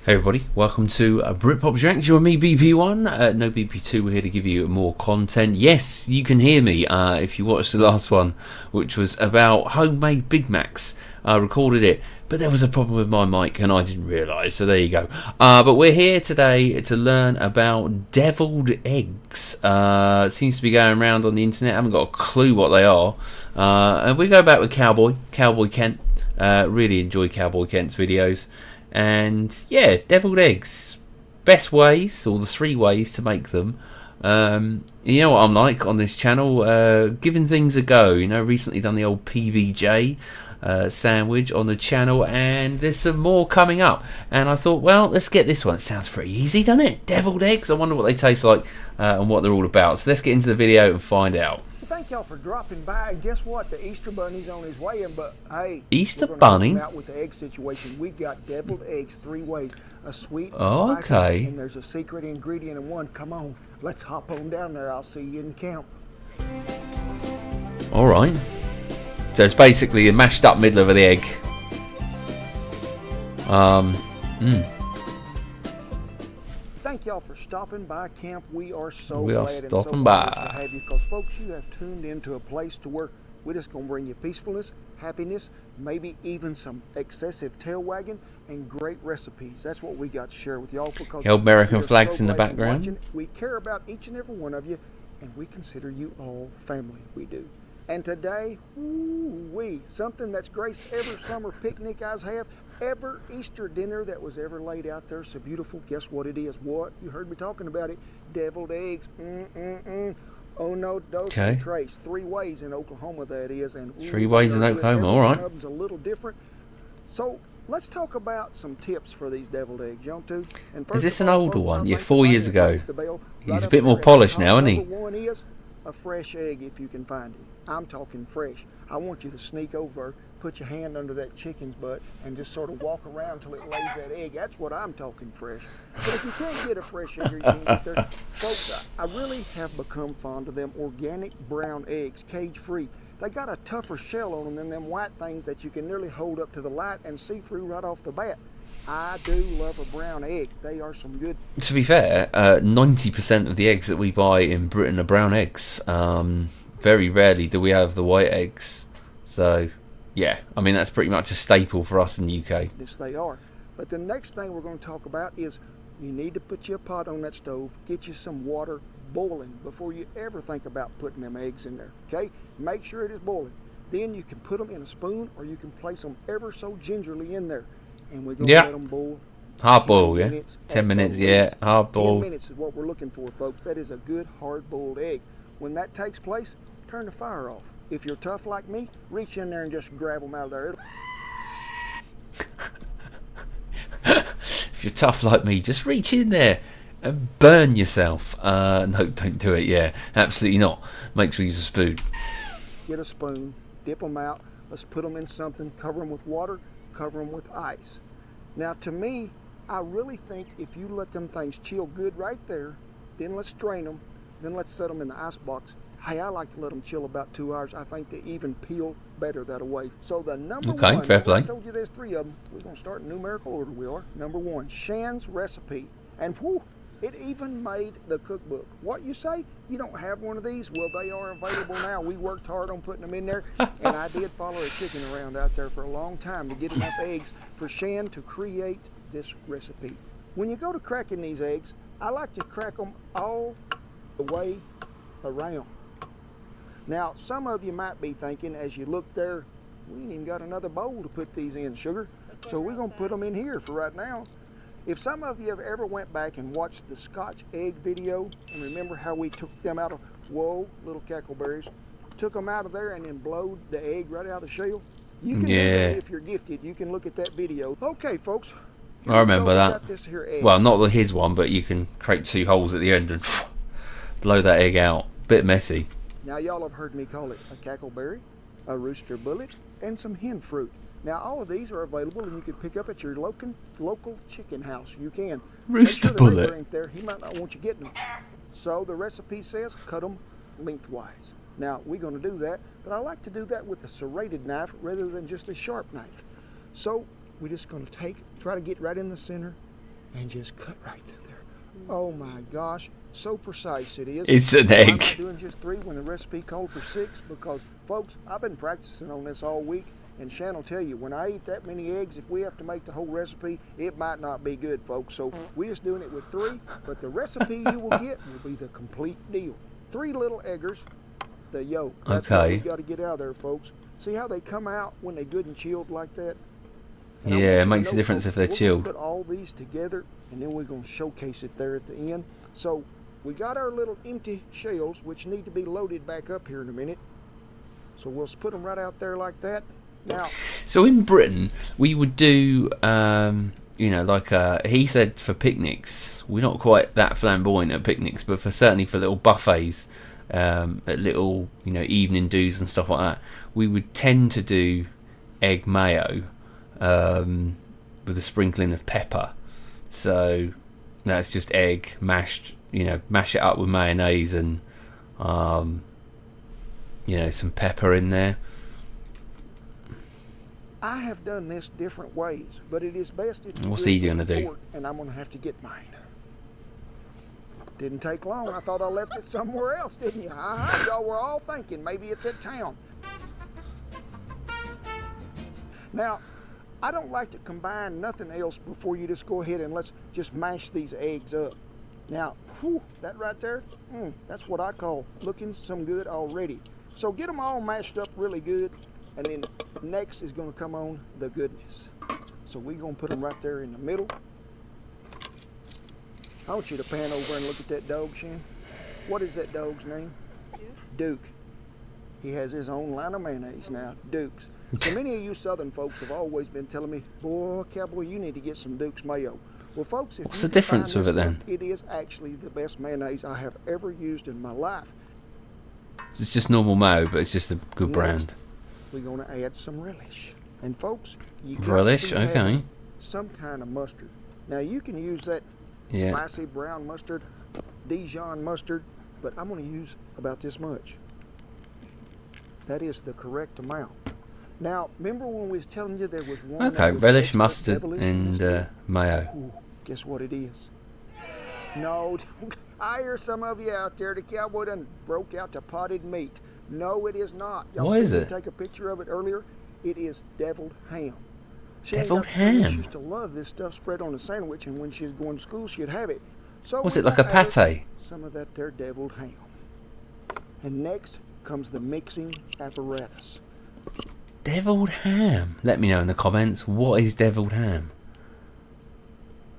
Hey everybody, welcome to Britpop Reacts. You're me, BP1. No BP2, we're here to give you more content. Yes, you can hear me if you watched the last one, which was about homemade Big Macs. I recorded it, but there was a problem with my mic and I didn't realise, so there you go. But we're here today to learn about deviled eggs. It seems to be going around on the internet. I haven't got a clue what they are. And we go back with Cowboy Kent. Really enjoy Cowboy Kent's videos. And yeah, deviled eggs, best ways, or the 3 ways to make them. You know what I'm like on this channel, giving things a go. You know, recently done the old PBJ sandwich on the channel, and there's some more coming up. And I thought, well, let's get this one. It sounds pretty easy, doesn't it? Deviled eggs. I wonder what they taste like and what they're all about. So let's get into the video and find out. Thank y'all for dropping by. And guess what? The Easter Bunny's on his way. But hey, Easter Bunny? Out with the egg situation. We got deviled eggs 3 ways: a sweet, oh, spicy, okay. and there's a secret ingredient in one. Come on, let's hop on down there. I'll see you in camp. All right. So it's basically a mashed up middle of the egg. Thank y'all for stopping by camp. We are so We are glad and stopping so by. honored to have you, because folks, you have tuned into a place to where we're just going to bring you peacefulness, happiness, maybe even some excessive tail wagging, and great recipes. That's what we got to share with y'all, because The American we are flags so in the glad you're background. watching. We care about each and every one of you, and we consider you all family. We do. And today, something that's graced every summer picnic I have, ever Easter dinner that was ever laid out there so beautiful. Guess what it is? What? You heard me talking about it. Deviled eggs. Oh no, those trace. 3 ways in Oklahoma that is. And 3 ways in Oklahoma, all right. A little different. So let's talk about some tips for these deviled eggs, you want to? And Is this of an all, older folks, one? I'd Yeah, like to 4 years ring ago. the bell He's right a up bit more there at the polished top. now, isn't he? Number 1 is a fresh egg if you can find it. I'm talking fresh. I want you to sneak over, put your hand under that chicken's butt, and just sort of walk around until it lays that egg. That's what I'm talking fresh. But if you can't get a fresh egg, or you can't get there, folks, I really have become fond of them organic brown eggs, cage-free. They got a tougher shell on them than them white things that you can nearly hold up to the light and see through right off the bat. I do love a brown egg. They are some good. To be fair, 90% of the eggs that we buy in Britain are brown eggs. Very rarely do we have the white eggs. So, yeah, I mean, that's pretty much a staple for us in the UK. Yes, they are. But the next thing we're going to talk about is you need to put your pot on that stove, get you some water boiling before you ever think about putting them eggs in there, okay? Make sure it is boiling. Then you can put them in a spoon, or you can place them ever so gingerly in there. And we're going to let them boil. Hard boil, yeah. 10 minutes, yeah. Hard boil. 10 minutes is what we're looking for, folks. That is a good hard-boiled egg. When that takes place, turn the fire off. If you're tough like me, reach in there and just grab them out of there. If you're tough like me, just reach in there and burn yourself. No, don't do it, yeah. Absolutely not. Make sure you use a spoon. Get a spoon, dip them out. Let's put them in something, cover them with water, cover them with ice. Now, to me, I really think if you let them things chill good right there, then let's strain them, then let's set them in the ice box. Hey, I like to let them chill about 2 hours. I think they even peel better that way. So the number one, fair play. I told you there's 3 of them. We're going to start in numerical order, we are. Number 1, Shan's recipe. And whew, it even made the cookbook. What you say? You don't have one of these? Well, they are available now. We worked hard on putting them in there. And I did follow a chicken around out there for a long time to get enough eggs for Shan to create this recipe. When you go to cracking these eggs, I like to crack them all the way around. Now, some of you might be thinking, as you look there, we ain't even got another bowl to put these in, sugar. So we're going to put them in here for right now. If some of you have ever went back and watched the Scotch egg video and remember how we took them out of, little cackleberries, took them out of there and then blowed the egg right out of the shell, you can do that if you're gifted. You can look at that video. Okay, folks. I remember that. This here egg. Well, not his one, but you can create 2 holes at the end and blow that egg out. Bit messy. Now, y'all have heard me call it a cackleberry, a rooster bullet, and some hen fruit. Now, all of these are available, and you can pick up at your local chicken house. You can. Rooster bullet. Ain't there. He might not want you getting them. So the recipe says cut them lengthwise. Now, we're going to do that, but I like to do that with a serrated knife rather than just a sharp knife. So we're just going to try to get right in the center, and just cut right through there. Oh my gosh, so precise it is. It's an Why am I egg. doing just 3 when the recipe called for 6? Because, folks, I've been practicing on this all week, and Shan will tell you, when I eat that many eggs, if we have to make the whole recipe, it might not be good, folks. So we're just doing it with 3, but the recipe you will get will be the complete deal. 3 little eggers, the yolk. That's what we got to get out of there, folks. See how they come out when they're good and chilled like that? And Yeah, it makes a difference if they're chilled. We're going to put all these together, and then we're going to showcase it there at the end. So we got our little empty shells, which need to be loaded back up here in a minute. So we'll put them right out there like that. Now, so in Britain, we would do, you know, like he said for picnics. We're not quite that flamboyant at picnics, but certainly for little buffets, at little, you know, evening do's and stuff like that, we would tend to do egg mayo with a sprinkling of pepper. So that's just egg mashed, you know, mash it up with mayonnaise and you know, some pepper in there. I have done this different ways, but it is best if you What's he gonna do? report, and I'm gonna have to get mine. Didn't take long. I thought I left it somewhere else, didn't you? Y'all were all thinking maybe it's at town. Now, I don't like to combine nothing else before you just go ahead and let's just mash these eggs up. Now, whew, that right there, that's what I call looking some good already. So get them all mashed up really good, and then next is going to come on the goodness. So we're going to put them right there in the middle. I want you to pan over and look at that dog, Shan. What is that dog's name? Duke. He has his own line of mayonnaise now, Duke's. So many of you Southern folks have always been telling me, boy, cowboy, you need to get some Duke's mayo. Well, folks, if What's the difference with it then? It is actually the best mayonnaise I have ever used in my life. It's just normal mayo, but it's just a good brand. We're going to add some relish. And folks, you got Relish, to be okay. having some kind of mustard. Now you can use that Yeah. spicy brown mustard, Dijon mustard, but I'm going to use about this much. That is the correct amount. Now, remember when we was telling you there was one? Okay, that was relish, extra mustard, devilish in and this deal? mayo. Ooh, guess what it is? No, I hear some of you out there. The cowboy done broke out to potted meat. No, it is not. Y'all What seen is me it? Take a picture of it earlier. It is deviled ham. She ain't Deviled got to tell me, ham? She used to love this stuff spread on a sandwich, and when she was going to school, she'd have it. So Was we're it like a gonna add pate? some of that there deviled ham. And next comes the mixing apparatus. Deviled ham. Let me know in the comments. What is deviled ham?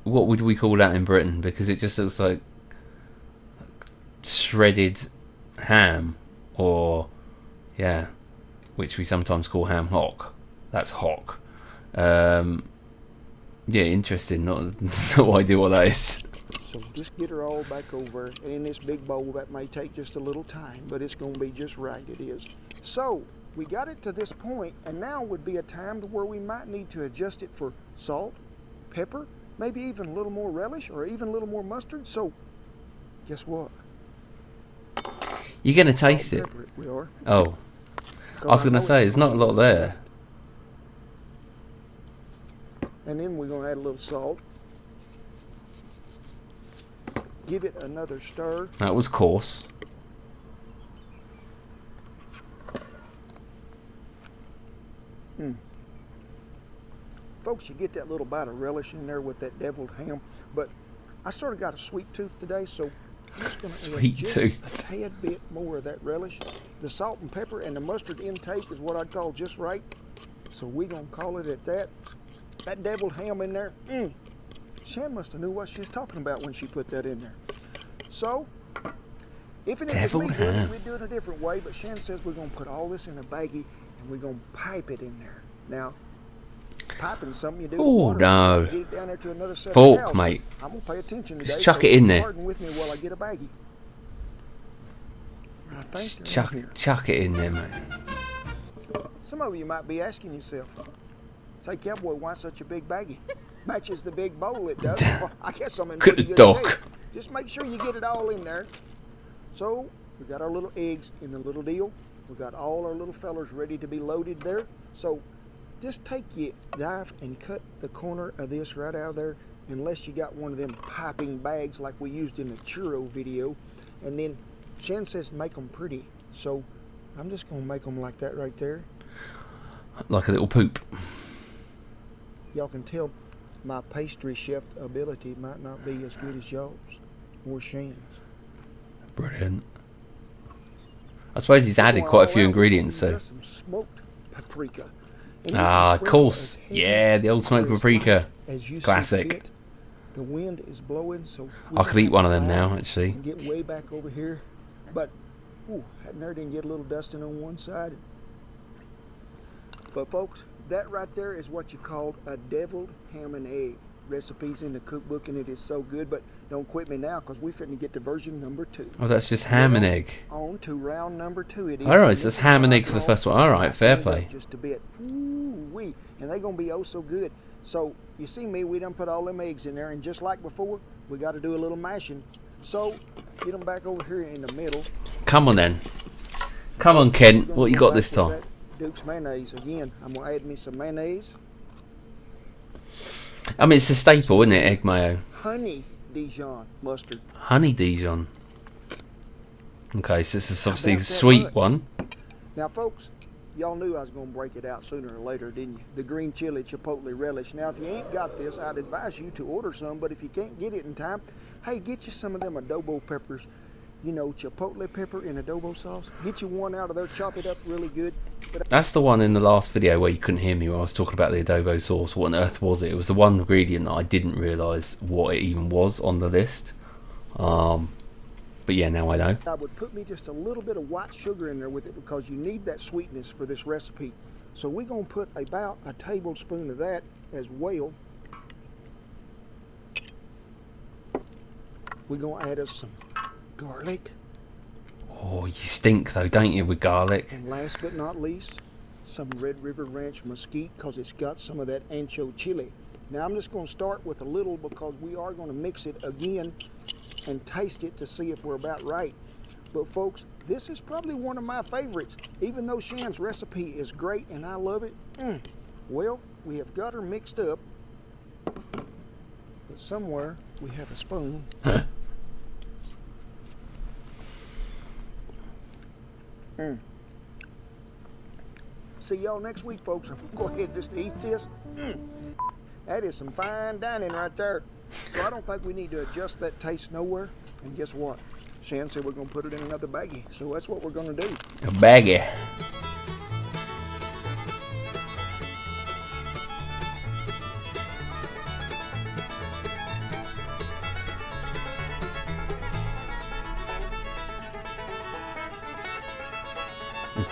What would we call that in Britain? Because it just looks like shredded ham, or yeah, which we sometimes call ham hock. That's hock. Yeah, interesting. Not no idea what that is. So just get her all back over, and in this big bowl that may take just a little time, but it's going to be just right. It is. So we got it to this point, and now would be a time to where we might need to adjust it for salt, pepper, maybe even a little more relish, or even a little more mustard. So guess what? You're gonna taste it. We are. Oh, I was gonna say there's not a lot there. And then we're going to add a little salt. Give it another stir. That was coarse. Folks, you get that little bite of relish in there with that deviled ham, but I sort of got a sweet tooth today, so I'm just going to Sweet add just tooth. a tad bit more of that relish. The salt and pepper and the mustard intake is what I'd call just right, so we're going to call it at that. That deviled ham in there, Shan must have knew what she was talking about when she put that in there. So, if it was Deviled me, ham. we'd do it a different way, but Shan says we're going to put all this in a baggie and we're going to pipe it in there. Now, piping something you do with Oh water, no. get it down there to another set of Fork, towels. mate. I'm going to pay attention today. Just chuck so it in there. Pardon with me while I get a baggie. I think Just they're in chuck here. it in there, mate. Some of you might be asking yourself, say, cowboy, why such a big baggie? Matches the big bowl, it does. Well, I guess I'm in Good pretty good dog. shape. Just make sure you get it all in there. So we got our little eggs in the little deal. We got all our little fellers ready to be loaded there. So just take your knife and cut the corner of this right out of there unless you got one of them piping bags like we used in the churro video. And then Shan says make them pretty, so I'm just gonna make them like that right there. Like a little poop. Y'all can tell my pastry chef ability might not be as good as y'all's or Shan's. Brilliant. I suppose he's added quite a few ingredients, so. Some smoked paprika. Ah, of course. Yeah, the old smoked paprika. Classic. The wind is blowing, so I could eat one of them now, actually. Get way back over here, but ooh, that nerd didn't get a little dusting on one side. But folks, that right there is what you call a deviled ham and egg. Recipes in the cookbook, and it is so good. But don't quit me now, because we're fitting to get to version number 2. Oh, that's just ham and egg. On to round number 2. It is. All right, so that's ham and egg for the first one. All right, fair play. Just a bit. Ooh-wee. And they're gonna be oh so good. So you see me, we done put all them eggs in there, and just like before, we got to do a little mashing. So get them back over here in the middle. Come on then. Come on, Ken. What you got this time? Duke's mayonnaise again. I'm gonna add me some mayonnaise. I mean, it's a staple, isn't it? Egg mayo. Honey Dijon mustard. Honey Dijon. Okay, so this is obviously a sweet one. Now, folks, y'all knew I was going to break it out sooner or later, didn't you? The green chili chipotle relish. Now, if you ain't got this, I'd advise you to order some, but if you can't get it in time, hey, get you some of them adobo peppers. You know, chipotle pepper in adobo sauce. Get you one out of there, chop it up really good. That's the one in the last video where you couldn't hear me when I was talking about the adobo sauce. What on earth was it? It was the one ingredient that I didn't realise what it even was on the list. But yeah, now I know. I would put me just a little bit of white sugar in there with it, because you need that sweetness for this recipe. So we're going to put about a tablespoon of that as well. We're going to add us some garlic. Oh, you stink though, don't you, with garlic? And last but not least, some Red River Ranch mesquite, because it's got some of that ancho chili. Now I'm just going to start with a little, because we are going to mix it again and taste it to see if we're about right. But folks, this is probably one of my favorites. Even though Shan's recipe is great and I love it, well, we have got her mixed up. But somewhere we have a spoon. See y'all next week, folks. I'm gonna go ahead and just eat this. That is some fine dining right there. So I don't think we need to adjust that taste nowhere. And guess what? Shan said we're gonna put it in another baggie. So that's what we're gonna do. A baggie.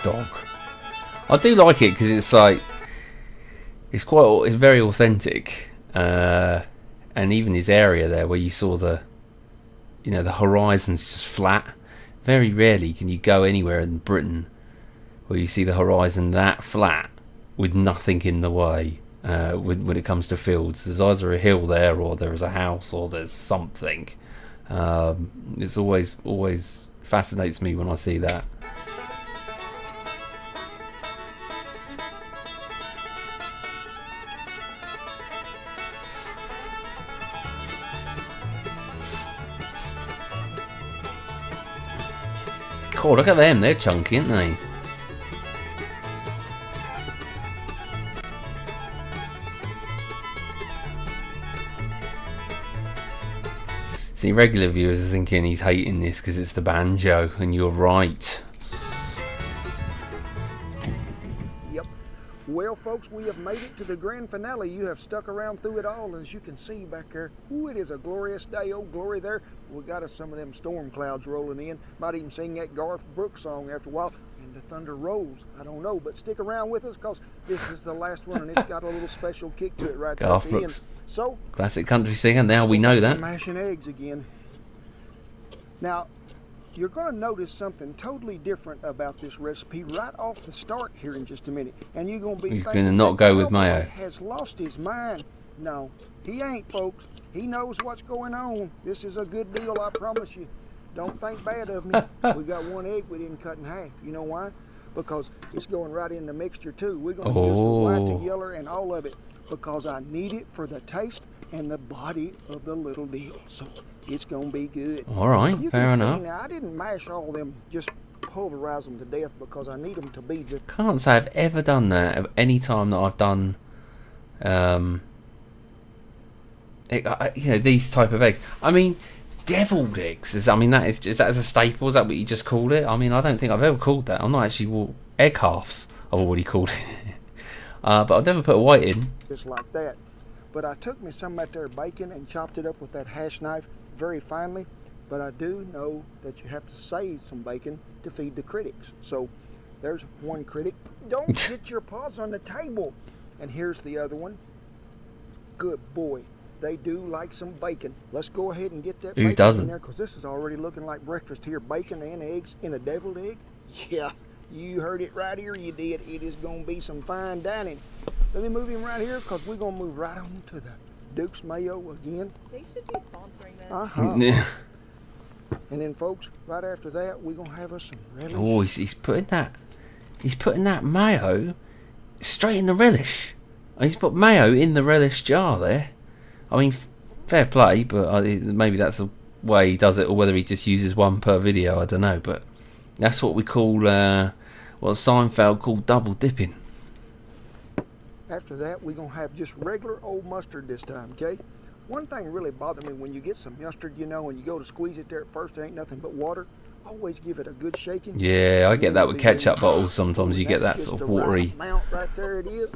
Dog. I do like it because it's like it's very authentic, and even his area there where you saw the horizon's just flat. Very rarely can you go anywhere in Britain where you see the horizon that flat with nothing in the way. When it comes to fields, there's either a hill there, or there's a house, or there's something. It's always fascinates me when I see that. Oh, look at them, they're chunky, aren't they? See, regular viewers are thinking he's hating this because it's the banjo, and you're right. Yep. Well, folks, we have made it to the grand finale. You have stuck around through it all, as you can see back there. Ooh, it is a glorious day. Oh, glory there. We got us some of them storm clouds rolling in. Might even sing that Garth Brooks song after a while. And the thunder rolls. I don't know, but stick around with us, because this is the last one, and it's got a little special kick to it right there at the end. So, classic country singer. Now we know that. Mashing eggs again. Now, you're going to notice something totally different about this recipe right off the start here in just a minute. And you're going to be He's going to not go with mayo. Has lost his mind. No, he ain't, folks. He knows what's going on. This is a good deal, I promise you. Don't think bad of me. We got one egg we didn't cut in half. You know why? Because it's going right in the mixture too. We're going to use the white, the yellow, and all of it, because I need it for the taste, and the body of the little deal. So it's gonna be good. Alright, You fair can see enough. now, I didn't mash all them, just pulverize them to death because I need them to be just... Can't say I've ever done that at any time that I've done, these type of eggs. I mean, deviled eggs. Is that a staple? Is that what you just called it? I mean, I don't think I've ever called that. I'm not actually egg halves. I've already called it, but I've never put a white in. Just like that. But I took me some of that there bacon and chopped it up with that hash knife very finely. But I do know that you have to save some bacon to feed the critics. So there's one critic. Don't get your paws on the table. And here's the other one. Good boy. They do like some bacon. Let's go ahead and get that Who bacon doesn't? in there because this is already looking like breakfast here. Bacon and eggs in a deviled egg. Yeah, you heard it right here. You did. It is going to be some fine dining. Let me move him right here because we're going to move right on to the Duke's Mayo again. They should be sponsoring this. Uh-huh. And then, folks, right after that, we're going to have us some relish. Oh, he's putting that mayo straight in the relish. He's put mayo in the relish jar there. I mean, fair play, but maybe that's the way he does it, or whether he just uses one per video, I don't know. But that's what we call, what Seinfeld called double dipping. After that, we're going to have just regular old mustard this time, okay? One thing really bothered me when you get some mustard, and you go to squeeze it there at first, there ain't nothing but water. Always give it a good shaking. Yeah, I get that with ketchup bottles sometimes. You get that That's sort of just the watery. right amount right there it is.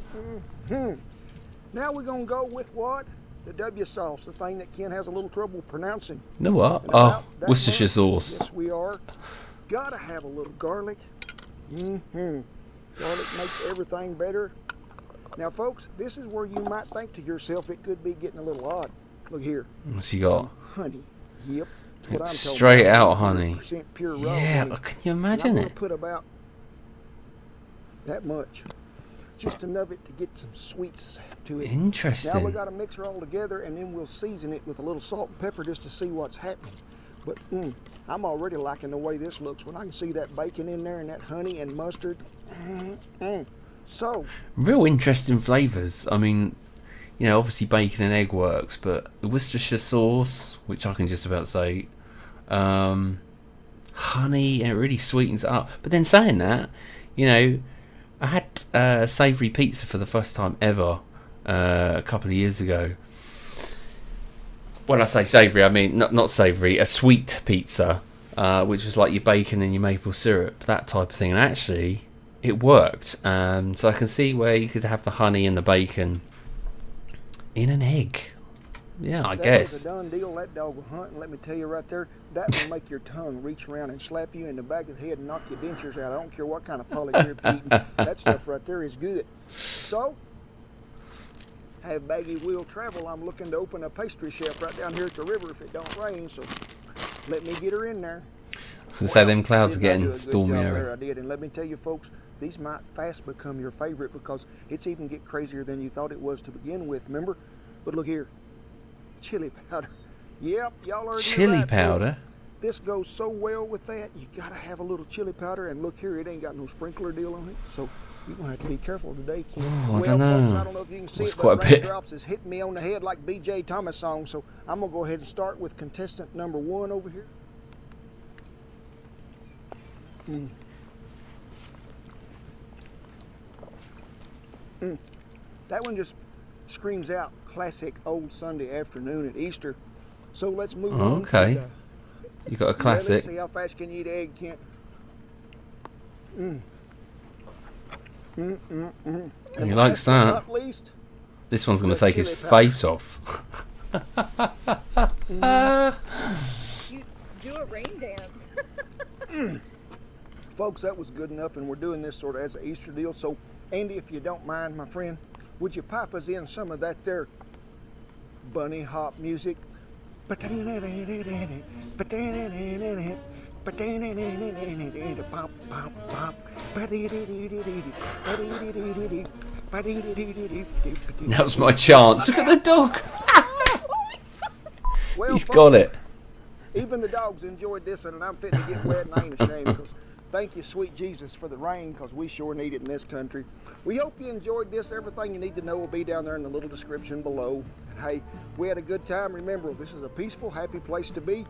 Now we're going to go with what? The W sauce, the thing that Ken has a little trouble pronouncing. You know what? And Oh, about that Worcestershire much. sauce. Yes, we are. Gotta have a little garlic. Garlic makes everything better. Now, folks, this is where you might think to yourself it could be getting a little odd. Look here. What's you got? Some honey. Yep. That's what It's I'm told. straight out honey. 100% pure raw Yeah, honey. can you And imagine I'm it? gonna put about that much. Just enough it to get some sweet sap to it. Now we Interesting. got to mix her all together, and then we'll season it with a little salt and pepper just to see what's happening. But I'm already liking the way this looks when I can see that bacon in there and that honey and mustard. So, Real interesting flavours. I mean, obviously bacon and egg works, but the Worcestershire sauce, which I can just about say, honey, and it really sweetens it up. But then saying that, I had savoury pizza for the first time ever a couple of years ago. When I say savoury, I mean not savoury, a sweet pizza, which was like your bacon and your maple syrup, that type of thing. And actually, it worked. So I can see where you could have the honey and the bacon in an egg. Yeah, I that guess. was a done deal. That dog will hunt, and let me tell you right there, that will make your tongue reach around and slap you in the back of the head and knock your dentures out. I don't care what kind of polish you're eating. That stuff right there is good. So, have Baggy will travel. I'm looking to open a pastry chef right down here at the river if it don't rain. So, let me get her in there. I was going to say, them clouds are Didn't I do a getting good stormier. job there? I did, and let me tell you, folks, these might fast become your favorite because it's even get crazier than you thought it was to begin with. Remember? But look here. Chili powder. Yep, y'all are Chili powder? This goes so well with that. You gotta have a little chili powder, and look here, it ain't got no sprinkler deal on it, so you're gonna have to be careful today, Ken. Oh, I don't know. Folks, I don't know if you can see It's it, quite but a bit. raindrops is hitting me on the head like B.J. Thomas song. So I'm gonna go ahead and start with contestant number 1 over here. That one just screams out classic old Sunday afternoon at Easter. So let's move on. Okay. To You got a Let's classic. see how fast can you eat egg, Kent. He And likes last but that. not least, This one's going to the take his chili powder. face off. You do a rain dance. folks, that was good enough, and we're doing this sort of as an Easter deal. So, Andy, if you don't mind, my friend, would you pipe us in some of that there bunny hop music? Now's my chance. Look at the dog. Well, He's folks, got it. Even the dogs enjoyed this, and I'm fitting to get wet, and I ain't ashamed because thank you, sweet Jesus, for the rain, because we sure need it in this country. We hope you enjoyed this. Everything you need to know will be down there in the little description below. And hey, we had a good time. Remember, this is a peaceful, happy place to be.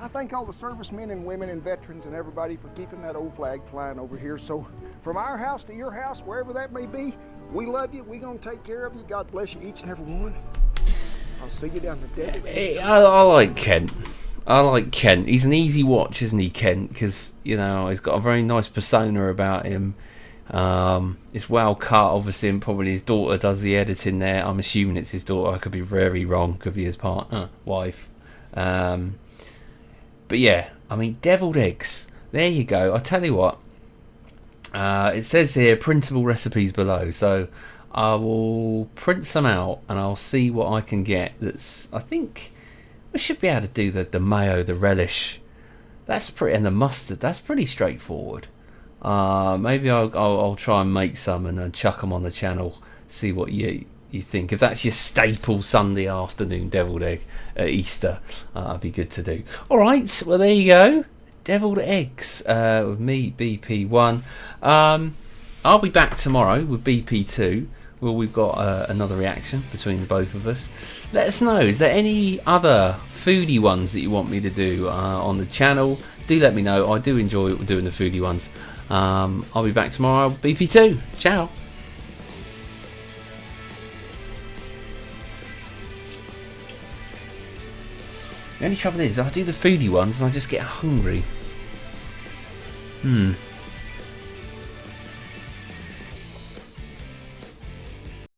I thank all the servicemen and women and veterans and everybody for keeping that old flag flying over here. So from our house to your house, wherever that may be, we love you. We're going to take care of you. God bless you, each and every one. I'll see you down the desert. I like Kent. I like Kent. He's an easy watch, isn't he, Kent? Because, you know, he's got a very nice persona about him. It's well cut, obviously, and probably his daughter does the editing there. I'm assuming it's his daughter. I could be very wrong. Could be his partner, wife. But yeah, I mean, deviled eggs. There you go. I tell you what. It says here printable recipes below, so I will print some out and I'll see what I can get. That's, I think we should be able to do the mayo, the relish. That's pretty, and the mustard. That's pretty straightforward. Maybe I'll try and make some and then chuck them on the channel. See what you think. If that's your staple Sunday afternoon deviled egg at Easter, that'd be good to do. All right, well there you go. Deviled eggs with me, BP1. I'll be back tomorrow with BP2. Well, we've got another reaction between the both of us. Let us know, is there any other foodie ones that you want me to do on the channel? Do let me know. I do enjoy doing the foodie ones. I'll be back tomorrow with BP2. Ciao. The only trouble is I do the foodie ones and I just get hungry.